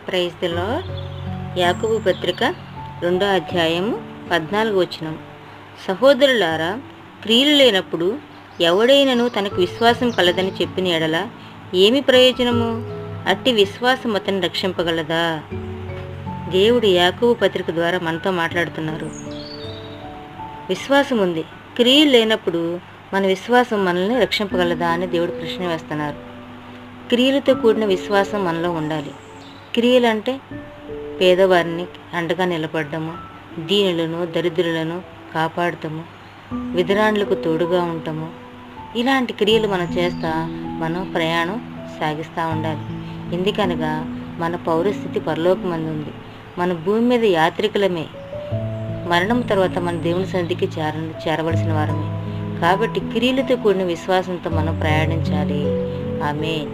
Praise the lord. యాకోబు పత్రిక 2వ అధ్యాయము 14వ వచనం. సహోదరులారా, క్రియలు లేనప్పుడు ఎవడైనను తనకు విశ్వాసం కలదని చెప్పిన ఎడల ఏమి ప్రయోజనము? అట్టి విశ్వాసం అతన్ని రక్షింపగలదా? దేవుడు యాకోబు పత్రిక ద్వారా మనతో మాట్లాడుతున్నారు. విశ్వాసం ఉంది, క్రియలు లేనప్పుడు మన విశ్వాసం మనల్ని రక్షింపగలదా అని దేవుడు ప్రశ్న వేస్తున్నారు. క్రియలతో కూడిన విశ్వాసం మనలో ఉండాలి. క్రియలు అంటే పేదవారిని అండగా నిలబడ్డము, దీనులను దరిద్రులను కాపాడటము, విధరాండ్లకు తోడుగా ఉండటము, ఇలాంటి క్రియలు మనం చేస్తా మనం ప్రయాణం సాగిస్తూ ఉండాలి. ఎందుకనగా మన పౌరస్థితి పరలోకమందు ఉంది. మన భూమి మీద యాత్రికులమే. మరణం తర్వాత మన దేవుని సన్నిధికి చేరవలసిన వారమే. కాబట్టి క్రియలతో కూడిన విశ్వాసంతో మనం ప్రయాణించాలి. ఆమేన్.